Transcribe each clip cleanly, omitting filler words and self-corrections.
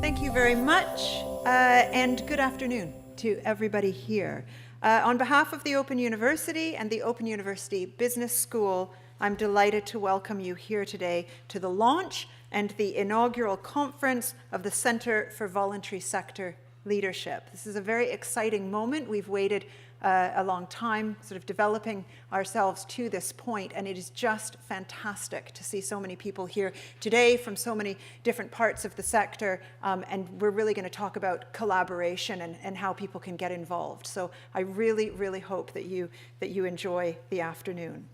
Thank you very much, and good afternoon to everybody here. On behalf of the Open University and the Open University Business School, I'm delighted to welcome you here today to the launch and the inaugural conference of the Center for Voluntary Sector Leadership. This is a very exciting moment. We've waited a long time sort of developing ourselves to this point, and it is just fantastic to see so many people here today from so many different parts of the sector, and we're really going to talk about collaboration and how people can get involved. So I really, really hope that you enjoy the afternoon.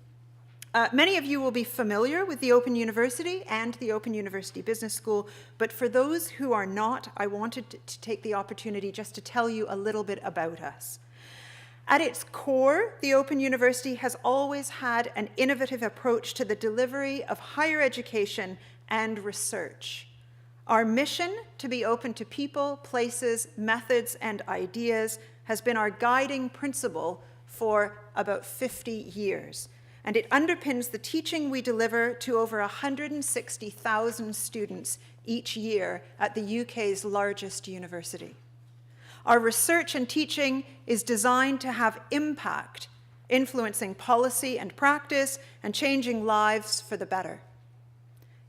Many of you will be familiar with the Open University and the Open University Business School, but for those who are not, I wanted to take the opportunity just to tell you a little bit about us. At its core, the Open University has always had an innovative approach to the delivery of higher education and research. Our mission to be open to people, places, methods, and ideas has been our guiding principle for about 50 years. And it underpins the teaching we deliver to over 160,000 students each year at the UK's largest university. Our research and teaching is designed to have impact, influencing policy and practice and changing lives for the better.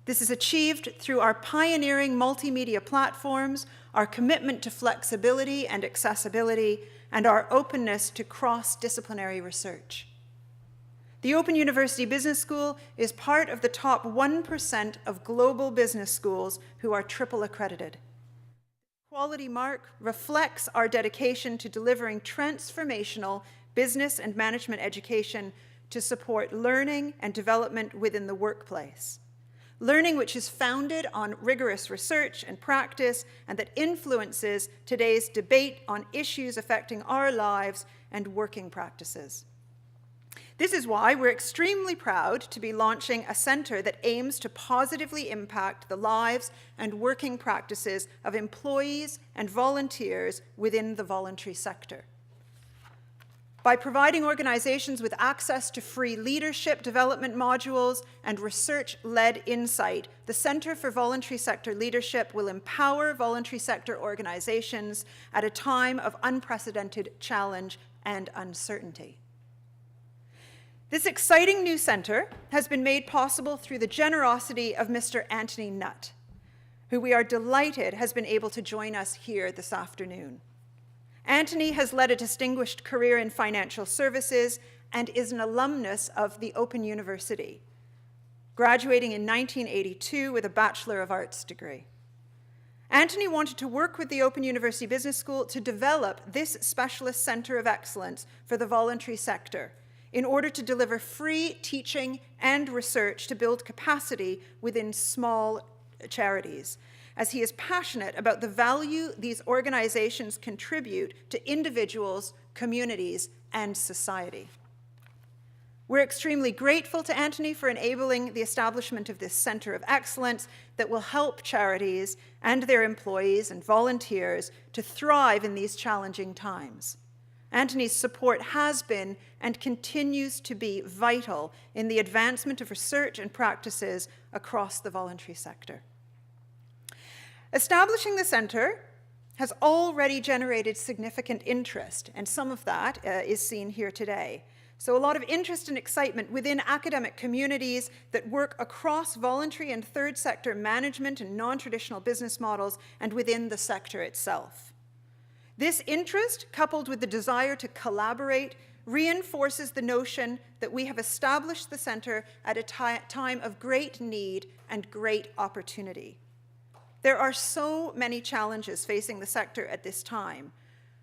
This is achieved through our pioneering multimedia platforms, our commitment to flexibility and accessibility, and our openness to cross-disciplinary research. The Open University Business School is part of the top 1% of global business schools who are triple accredited. The quality mark reflects our dedication to delivering transformational business and management education to support learning and development within the workplace. Learning which is founded on rigorous research and practice and that influences today's debate on issues affecting our lives and working practices. This is why we're extremely proud to be launching a centre that aims to positively impact the lives and working practices of employees and volunteers within the voluntary sector. By providing organisations with access to free leadership development modules and research-led insight, the Centre for Voluntary Sector Leadership will empower voluntary sector organisations at a time of unprecedented challenge and uncertainty. This exciting new centre has been made possible through the generosity of Mr. Anthony Nutt, who we are delighted has been able to join us here this afternoon. Anthony has led a distinguished career in financial services and is an alumnus of the Open University, graduating in 1982 with a Bachelor of Arts degree. Anthony wanted to work with the Open University Business School to develop this specialist centre of excellence for the voluntary sector, in order to deliver free teaching and research to build capacity within small charities, as he is passionate about the value these organizations contribute to individuals, communities, and society. We're extremely grateful to Anthony for enabling the establishment of this Centre of Excellence that will help charities and their employees and volunteers to thrive in these challenging times. Anthony's support has been and continues to be vital in the advancement of research and practices across the voluntary sector. Establishing the centre has already generated significant interest, and some of that is seen here today. So a lot of interest and excitement within academic communities that work across voluntary and third sector management and non-traditional business models and within the sector itself. This interest, coupled with the desire to collaborate, reinforces the notion that we have established the centre at a time of great need and great opportunity. There are so many challenges facing the sector at this time.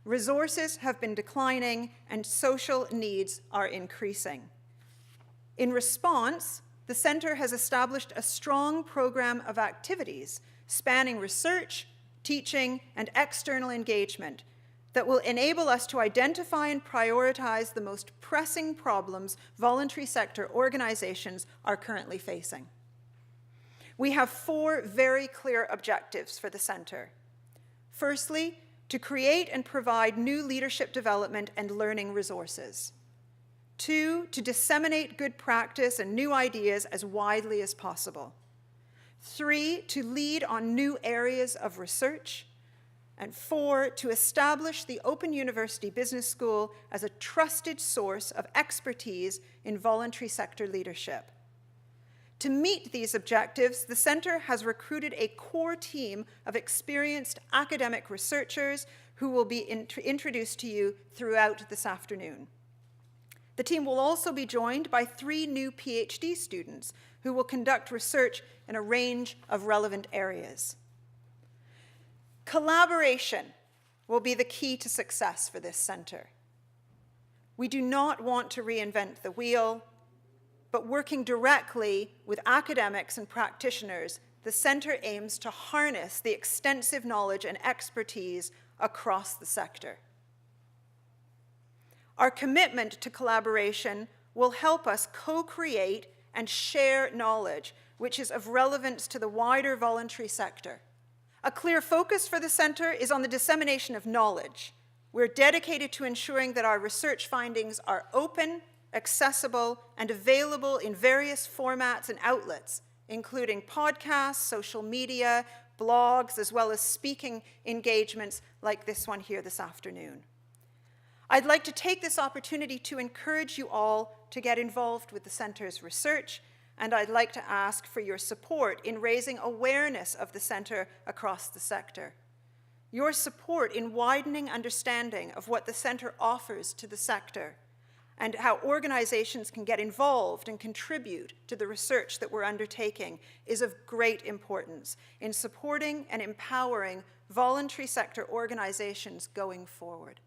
Resources have been declining and social needs are increasing. In response, the centre has established a strong program of activities spanning research, teaching, and external engagement that will enable us to identify and prioritize the most pressing problems voluntary sector organizations are currently facing. We have 4 very clear objectives for the centre. Firstly, to create and provide new leadership development and learning resources. 2, to disseminate good practice and new ideas as widely as possible. 3, to lead on new areas of research. And 4, to establish the Open University Business School as a trusted source of expertise in voluntary sector leadership. To meet these objectives, the Centre has recruited a core team of experienced academic researchers who will be introduced to you throughout this afternoon. The team will also be joined by 3 new PhD students who will conduct research in a range of relevant areas. Collaboration will be the key to success for this Centre. We do not want to reinvent the wheel, but working directly with academics and practitioners, the Centre aims to harness the extensive knowledge and expertise across the sector. Our commitment to collaboration will help us co-create and share knowledge, which is of relevance to the wider voluntary sector. A clear focus for the Centre is on the dissemination of knowledge. We're dedicated to ensuring that our research findings are open, accessible, and available in various formats and outlets, including podcasts, social media, blogs, as well as speaking engagements like this one here this afternoon. I'd like to take this opportunity to encourage you all to get involved with the Centre's research, and I'd like to ask for your support in raising awareness of the Centre across the sector. Your support in widening understanding of what the Centre offers to the sector and how organizations can get involved and contribute to the research that we're undertaking is of great importance in supporting and empowering voluntary sector organizations going forward.